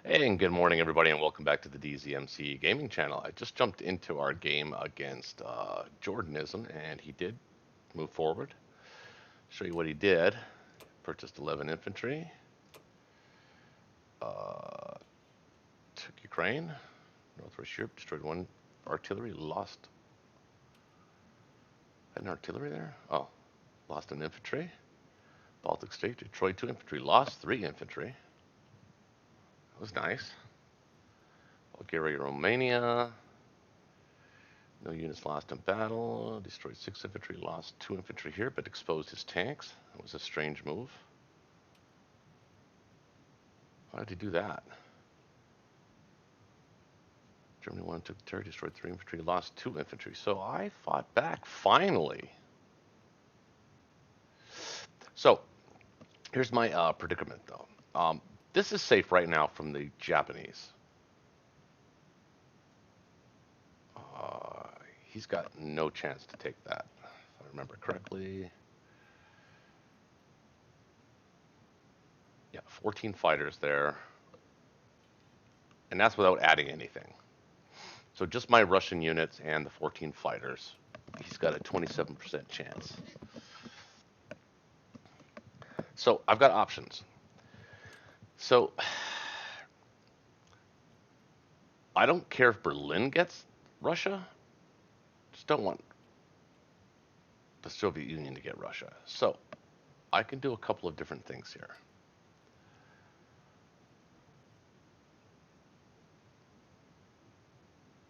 Hey, and good morning, everybody, and welcome back to the DZMC Gaming Channel. I just jumped into our game against Jordanism, and he did move forward. Show you what he did. Purchased 11 infantry, uh, took Ukraine, Northwest Europe, destroyed one artillery, lost an artillery there. Oh, lost an infantry. Baltic State, Detroit 2 infantry, lost 3 infantry. That was nice. Bulgaria, Romania, no units lost in battle. Destroyed 6 infantry, lost 2 infantry here, but exposed his tanks. That was a strange move. Why did he do that? Germany won, took the territory, destroyed 3 infantry, lost 2 infantry. So I fought back, finally. So here's my predicament, though. This is safe right now from the Japanese. Uh, he's got no chance to take that, if I remember correctly. Yeah, 14 fighters there. And that's without adding anything. So just my Russian units and the 14 fighters, he's got a 27% chance. So I've got options. So I don't care if Berlin gets Russia. Just don't want the Soviet Union to get Russia. So I can do a couple of different things here.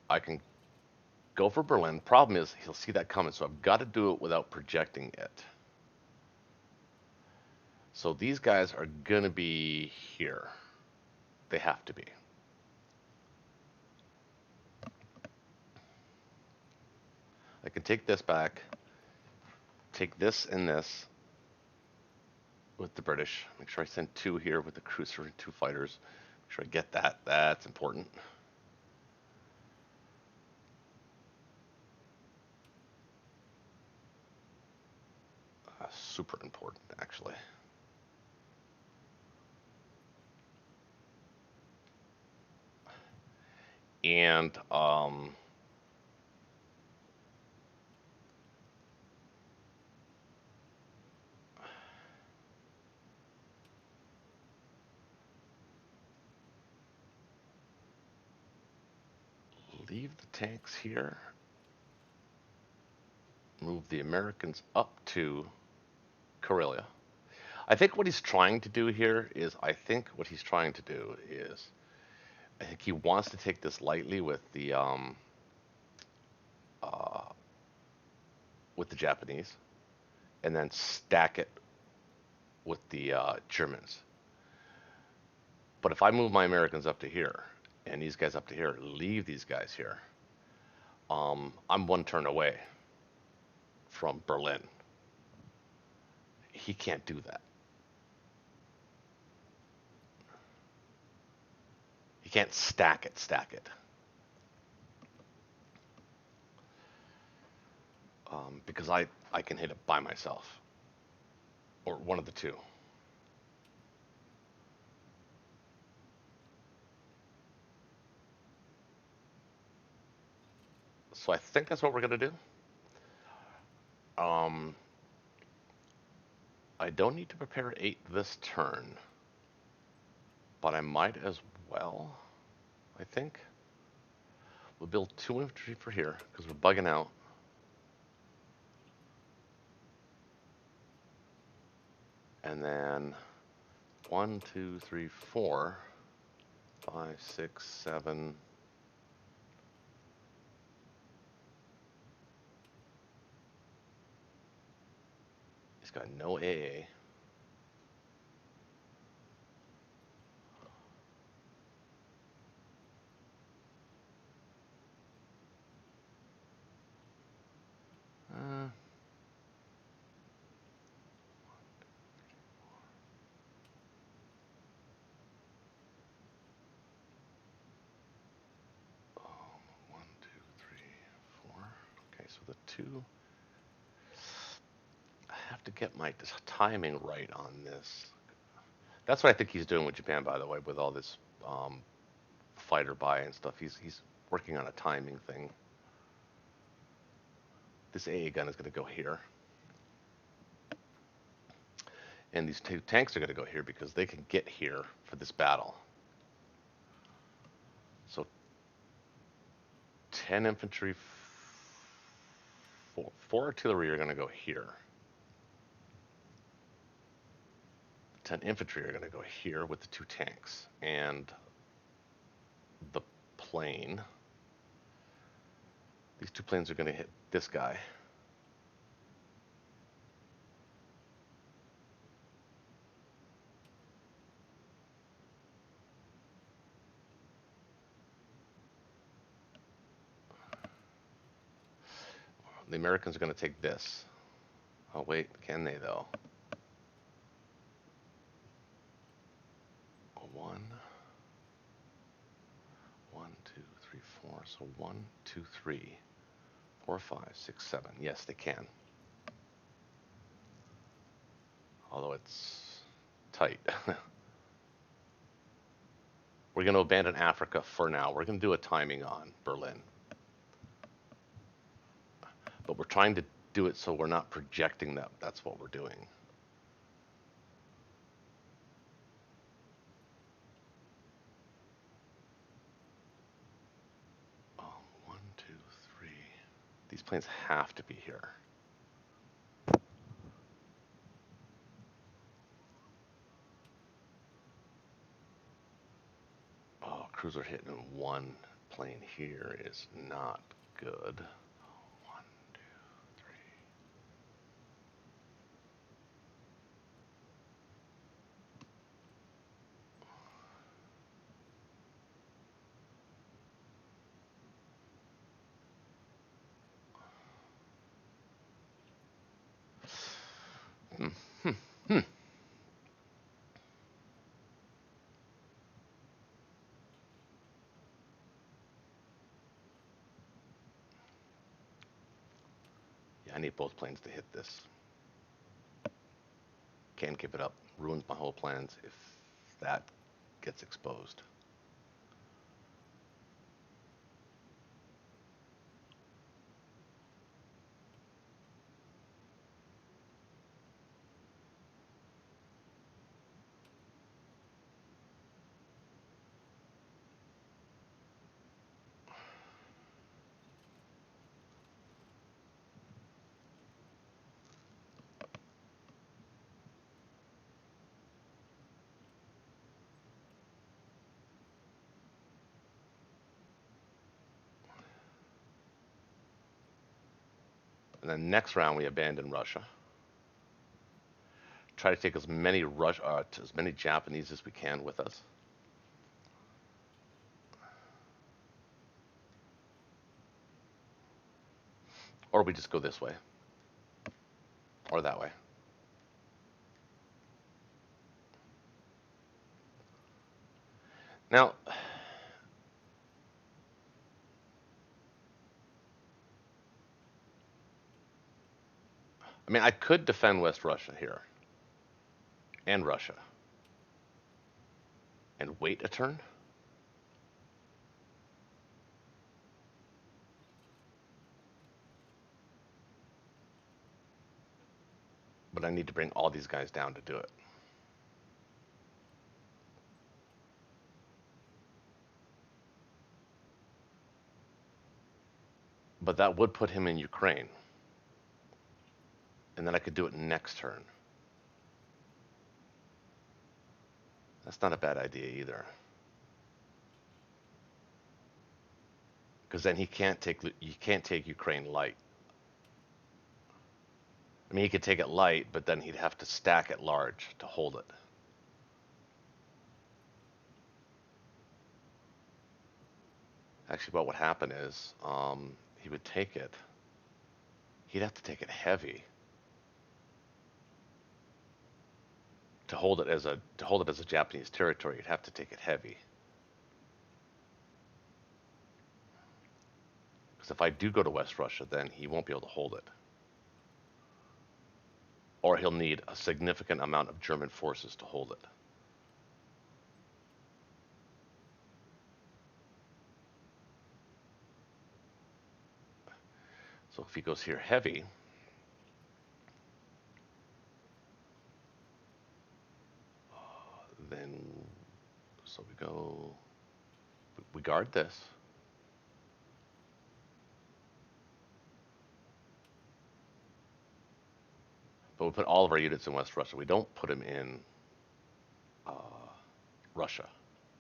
I can go for Berlin. Problem is he'll see that coming, so I've got to do it without projecting it. So these guys are going to be here. They have to be. I can take this back, take this and this with the British. Make sure I send 2 here with the cruiser and 2 fighters. Make sure I get that. That's important. Super important, actually. And leave the tanks here. Move the Americans up to Karelia. I think what he's trying to do here is, I think he wants to take this lightly uh, with the Japanese, and then stack it with the Germans. But if I move my Americans up to here, and these guys up to here, leave these guys here, I'm 1 turn away from Berlin. He can't do that. He can't stack it, because I can hit it by myself, or one of the two. So I think that's what we're gonna do. Um, I don't need to prepare 8 this turn, but I might as well. I think we'll build 2 infantry for here because we're bugging out. And then 1, 2, 3, 4, 5, 6, 7. He's got no AA. Uh, oh, 1, 2, 3, 4. Okay, so the 2. I have to get my timing right on this. That's what I think he's doing with Japan, by the way, with all this fighter by and stuff. He's working on a timing thing. This AA gun is going to go here. And these two tanks are going to go here because they can get here for this battle. So 10 infantry, four artillery are going to go here. 10 infantry are going to go here with the 2 tanks. And the plane, these 2 planes are going to hit this guy. The Americans are going to take this. Oh wait, can they though? 1, 2, 3, 4. So 1, 2, 3, 4, 5, 6, 7. Yes, they can. Although it's tight. We're going to abandon Africa for now. We're going to do a timing on Berlin. But we're trying to do it so we're not projecting that that's what we're doing. Oh, 1, 2, 3. These planes have to be here. Oh, cruiser hitting 1 plane here is not good. 1, 2, 3. Yeah, I need both planes to hit this. Can't give it up. Ruins my whole plans if that gets exposed. And then next round we abandon Russia. Try to take as many Japanese as we can with us. Or we just go this way. Or that way. Now, I mean, I could defend West Russia here. And Russia. And wait a turn. But I need to bring all these guys down to do it. But that would put him in Ukraine. And then I could do it next turn. That's not a bad idea either. Because then you can't take Ukraine light. I mean, he could take it light, but then he'd have to stack it large to hold it. Actually, what would happen is he would take it. He'd have to take it heavy to hold it as a Japanese territory. He'd have to take it heavy. Because if I do go to West Russia, then he won't be able to hold it. Or he'll need a significant amount of German forces to hold it. So if he goes here heavy, then so we go, we guard this. But we put all of our units in West Russia. We don't put them in uh, Russia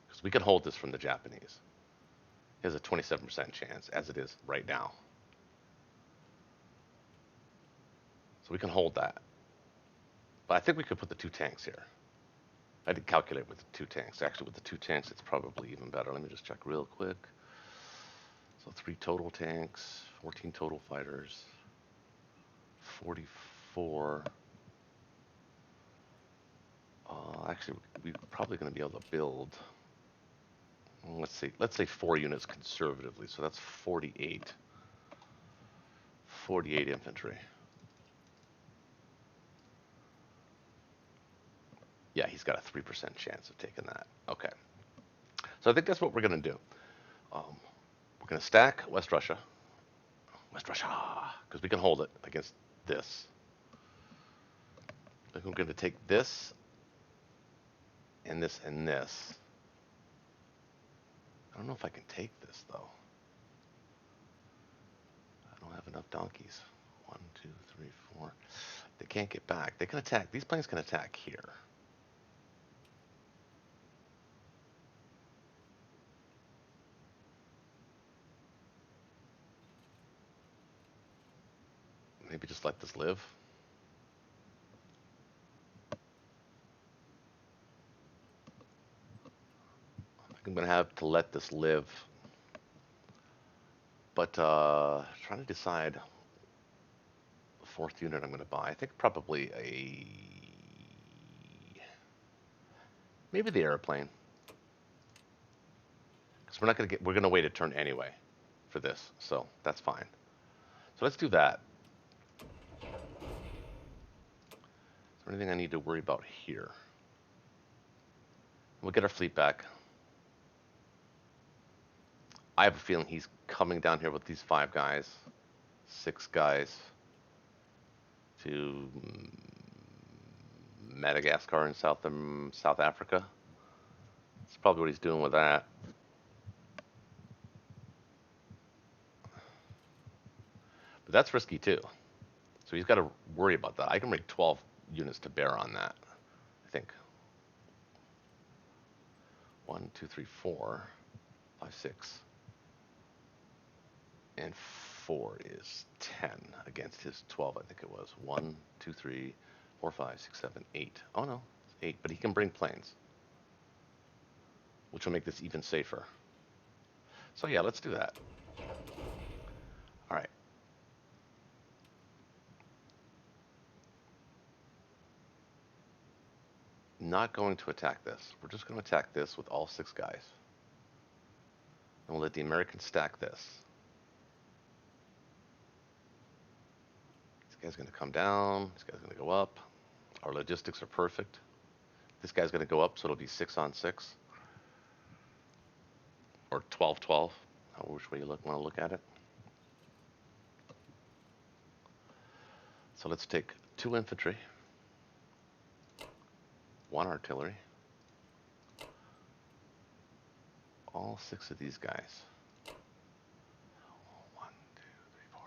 because we can hold this from the Japanese. It has a 27% chance, as it is right now. So we can hold that. But I think we could put the 2 tanks here. I did calculate with the 2 tanks. Actually, with the 2 tanks, it's probably even better. Let me just check real quick. So 3 total tanks, 14 total fighters, 44. Actually, we're probably going to be able to build. Let's say 4 units conservatively. So that's 48. 48 infantry. Yeah, he's got a 3% chance of taking that. Okay. So I think that's what we're going to do. We're going to stack West Russia. West Russia, because we can hold it against this. Like I'm going to take this and this and this. I don't know if I can take this, though. I don't have enough donkeys. 1, 2, 3, 4. They can't get back. They can attack. These planes can attack here. Maybe just let this live. I think I'm going to have to let this live. But trying to decide the 4th unit I'm going to buy. I think probably maybe the airplane. Because we're not going to we're going to wait a turn anyway for this. So that's fine. So let's do that. Is there anything I need to worry about here? We'll get our fleet back. I have a feeling he's coming down here with these 5 guys, 6 guys to Madagascar and South Africa. That's probably what he's doing with that. But that's risky too. So he's got to worry about that. I can bring 12 units to bear on that, I think. 1, 2, 3, 4, 5, 6. And 4 is 10 against his 12, I think it was. 1, 2, 3, 4, 5, 6, 7, 8. Oh no, it's 8. But he can bring planes, which will make this even safer. So yeah, let's do that. All right. Not going to attack this. We're just going to attack this with all 6 guys. And we'll let the Americans stack this. This guy's going to come down. This guy's going to go up. Our logistics are perfect. This guy's going to go up, so it'll be 6 on 6. Or 12-12, which way you want to look at it. So let's take 2 infantry, 1 artillery, all 6 of these guys. 1, 2, 3, 4.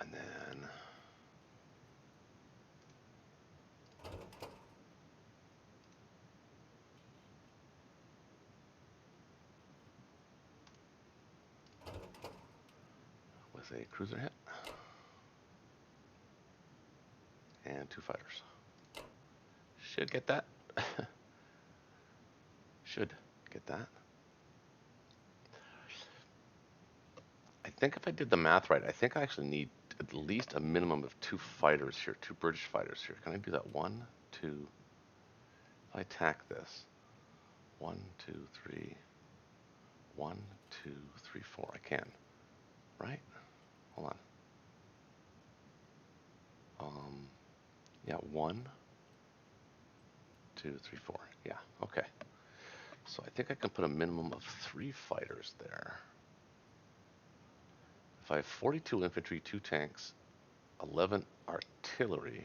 And then was a cruiser hit. And 2 fighters. Should get that. Should get that. I think if I did the math right, I think I actually need at least a minimum of 2 fighters here, 2 British fighters here. Can I do that? 1, 2. If I attack this, 1, 2, 3. 1, 2, 3, 4. I can, right? Hold on. Yeah, 1, 2, 3, 4. Yeah, okay. So I think I can put a minimum of 3 fighters there. If I have 42 infantry, 2 tanks, 11 artillery,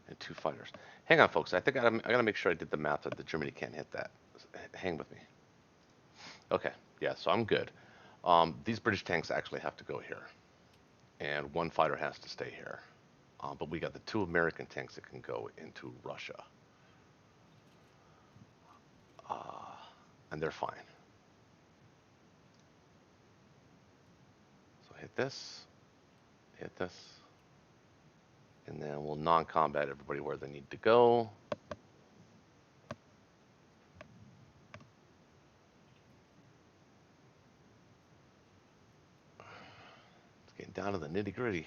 and 2 fighters. Hang on, folks. I think I gotta make sure I did the math that the Germany can't hit that. Hang with me. Okay, yeah, so I'm good. These British tanks actually have to go here, and 1 fighter has to stay here. But we got the 2 American tanks that can go into Russia, uh, and they're fine. So hit this, and then we'll non-combat everybody where they need to go. It's getting down to the nitty-gritty.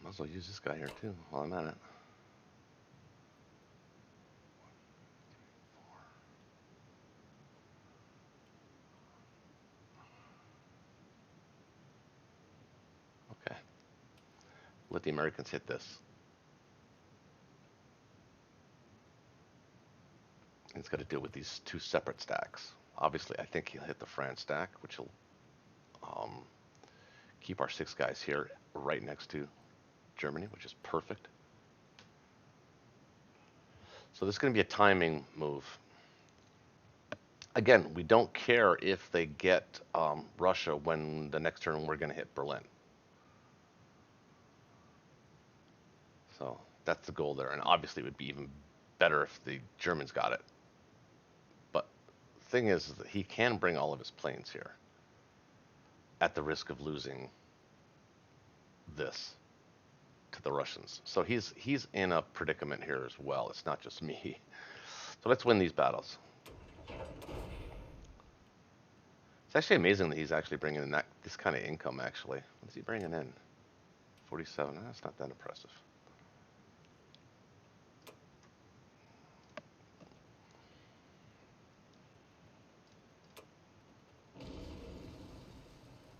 Might as well use this guy here too while I'm at it. Okay. Let the Americans hit this. And it's got to deal with these 2 separate stacks. Obviously, I think he'll hit the France stack, which will keep our 6 guys here right next to Germany, which is perfect. So this is going to be a timing move. Again, we don't care if they get Russia when the next turn we're going to hit Berlin. So that's the goal there. And obviously it would be even better if the Germans got it. But the thing is that he can bring all of his planes here at the risk of losing this to the Russians. So he's in a predicament here as well. It's not just me. So let's win these battles. It's actually amazing that he's actually bringing in this kind of income, actually. What is he bringing in? 47. That's not that impressive.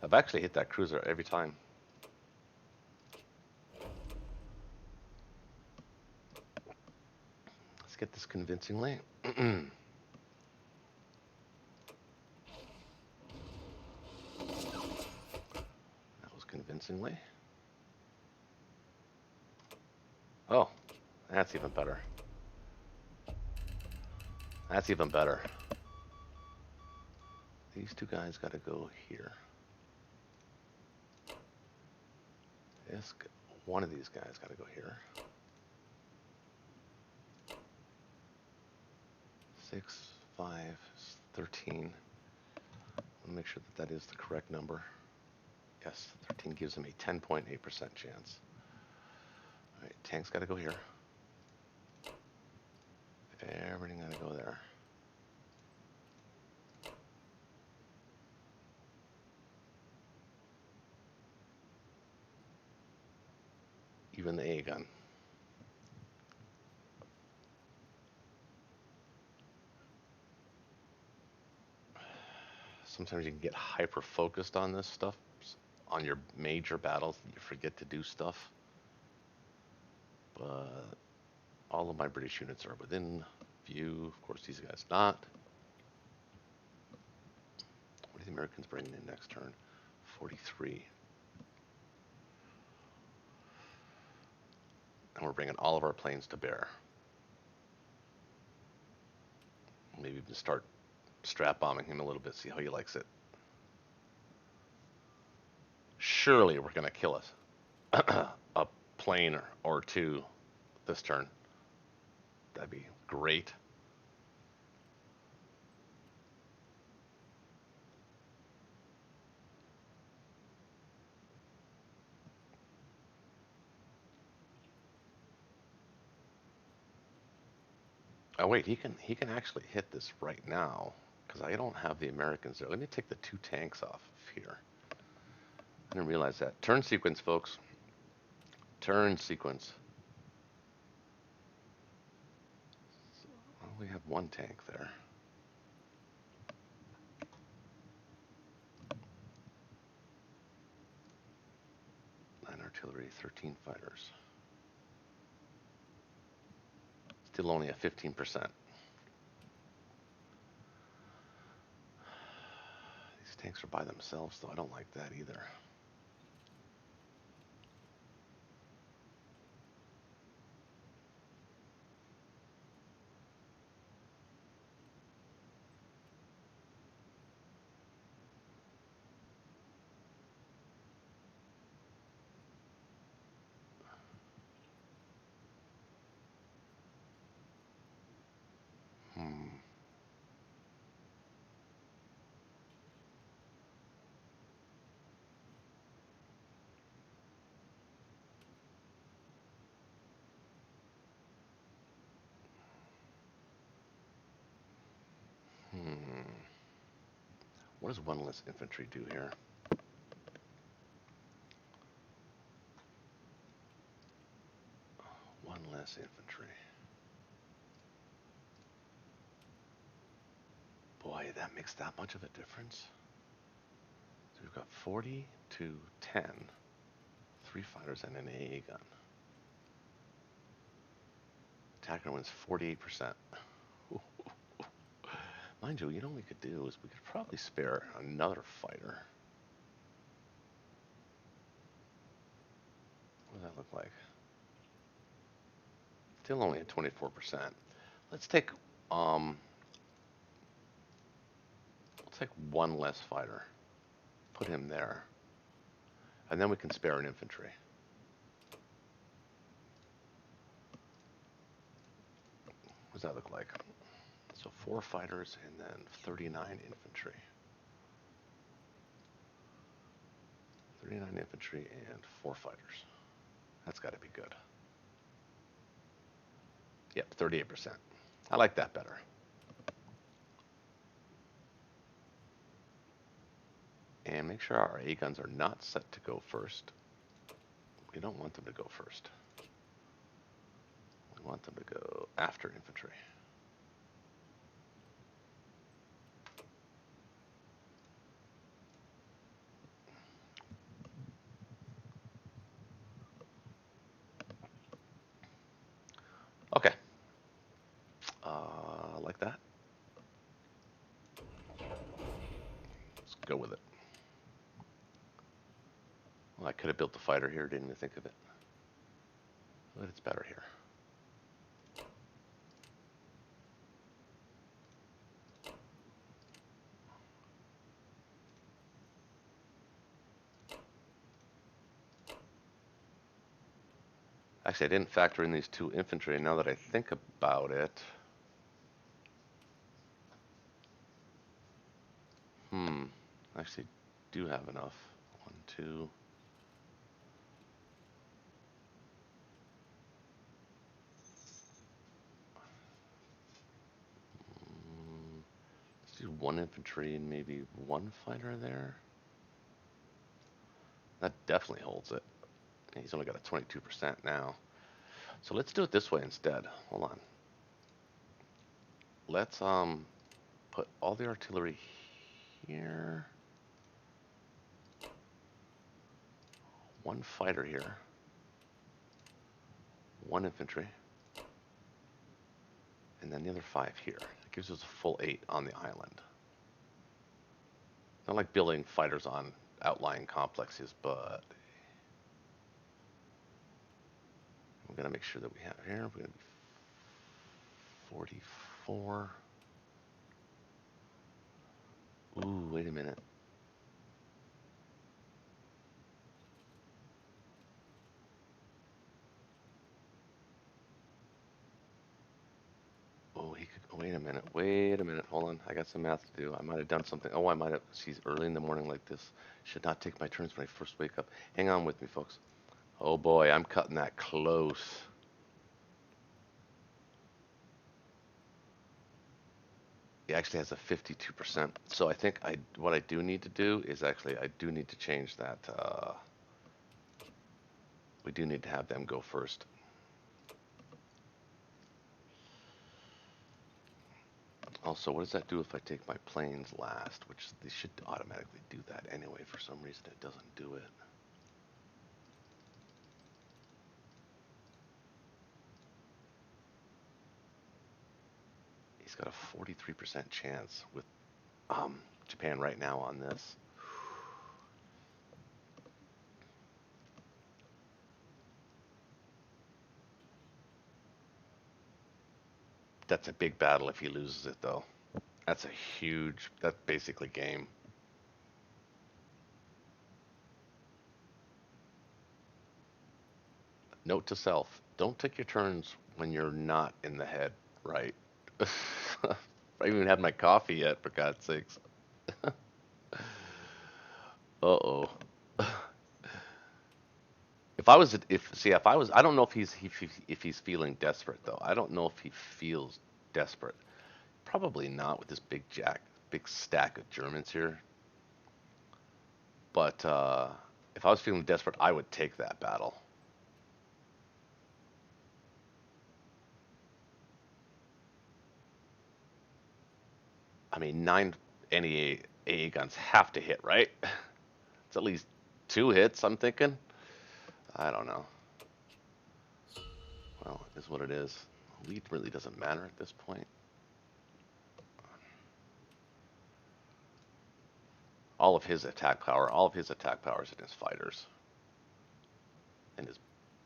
I've actually hit that cruiser every time. Let's get this convincingly. That was convincingly. Oh, that's even better. That's even better. These 2 guys got to go here. One of these guys got to go here. 6, 5, 13. I'll make sure that is the correct number. Yes, 13 gives him a 10.8% chance. All right, tanks got to go here. Everything got to go there. Even the A gun. Sometimes you can get hyper focused on this stuff, on your major battles, you forget to do stuff. But all of my British units are within view. Of course, these guys not. What are the Americans bringing in next turn? 43. And we're bringing all of our planes to bear. Maybe even start strap bombing him a little bit, see how he likes it. Surely we're going to kill us a plane or 2 this turn. That'd be great. Oh wait, he can actually hit this right now because I don't have the Americans there. Let me take the 2 tanks off of here. I didn't realize that. Turn sequence, folks. Turn sequence. Well, we have 1 tank there. artillery, 13 fighters. Still only at 15%. These tanks are by themselves, though. I don't like that either. Hmm. Hmm. What does one less infantry do here? One less infantry. Boy, that makes that much of a difference. So we've got 40 to 10. 3 fighters and an AA gun. Attacker wins 48%. Mind you, what we could do is we could probably spare another fighter. What does that look like? Still only at 24%. Let's take one less fighter. Put him there. And then we can spare an infantry. What does that look like? So 4 fighters and then 39 infantry. 39 infantry and 4 fighters. That's got to be good. Yep, 38%. I like that better. And make sure our A guns are not set to go first. We don't want them to go first. We want them to go after infantry. Okay. Like that. Let's go with it. Well, I could have built the fighter here, didn't even think of it. But it's better here. Actually, I didn't factor in these 2 infantry. Now that I think about it. Actually do have enough. 1, 2. Let's do 1 infantry and maybe 1 fighter there. That definitely holds it. He's only got a 22% now. So let's do it this way instead. Hold on. Let's put all the artillery here. 1 fighter here. 1 infantry. And then the other 5 here. That gives us a full 8 on the island. Not like building fighters on outlying complexes, but we're going to make sure that we have here. We're going to be 44. Ooh, wait a minute. Oh, he could. Wait a minute. Wait a minute. Hold on. I got some math to do. I might have done something. Oh, I might have. See, early in the morning like this. Should not take my turns when I first wake up. Hang on with me, folks. Oh boy, I'm cutting that close. He actually has a 52%. So I think what I do need to do is actually I do need to change that. We do need to have them go first. Also, what does that do if I take my planes last? Which they should automatically do that anyway. For some reason, it doesn't do it. got a 43% chance with Japan right now on this. That's a big battle if he loses it, though. That's a huge. That's basically game. Note to self: don't take your turns when you're not in the head. Right. I haven't even had my coffee yet, for God's sakes. Uh-oh. If I was, if see, if I was, I don't know if he's feeling desperate though. I don't know if he feels desperate. Probably not with this big stack of Germans here. But if I was feeling desperate, I would take that battle. I mean, 9 NEA guns have to hit, right? It's at least 2 hits, I'm thinking. I don't know. Well, it is what it is. Lead really doesn't matter at this point. All of his attack power is in his fighters and his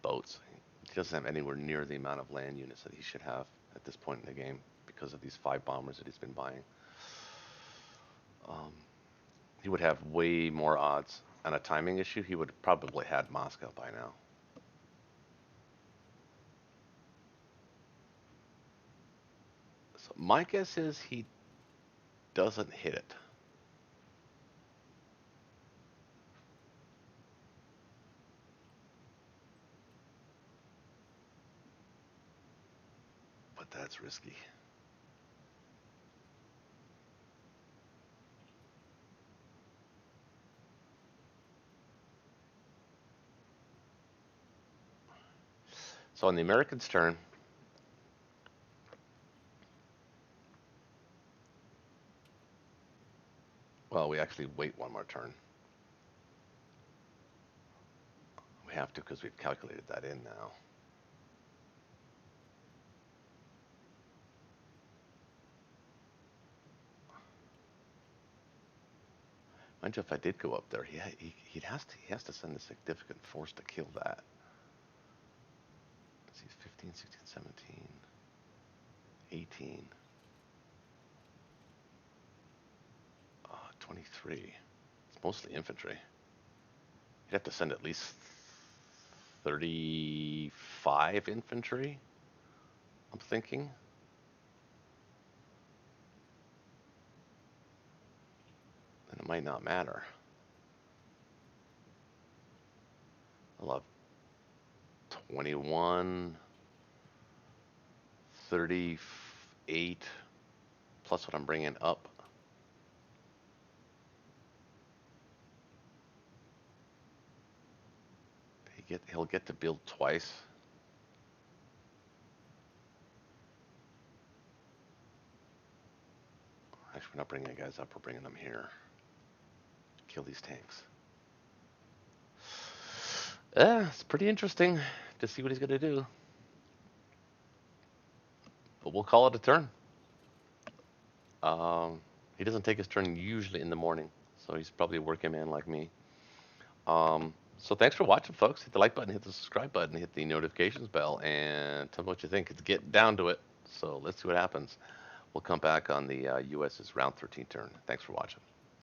boats. He doesn't have anywhere near the amount of land units that he should have at this point in the game because of these 5 bombers that he's been buying. Um, he would have way more odds. On a timing issue, he would have probably had Moscow by now. So my guess is he doesn't hit it. But that's risky. So on the Americans' turn, well, we actually wait one more turn. We have to because we've calculated that in now. Mind you, if I did go up there, he has to send a significant force to kill that. He's 15, 16, 17, 18, 23. It's mostly infantry. You'd have to send at least 35 infantry, I'm thinking. And it might not matter. I'll have 21, 38, plus what I'm bringing up. He'll get to build twice. Actually, we're not bringing the guys up. We're bringing them here. Kill these tanks. Yeah, it's pretty interesting to see what he's going to do. But we'll call it a turn. He doesn't take his turn usually in the morning, so he's probably a working man like me. So thanks for watching, folks. Hit the like button, hit the subscribe button, hit the notifications bell, and tell me what you think. It's getting down to it, so let's see what happens. We'll come back on the US's round 13 turn. Thanks for watching.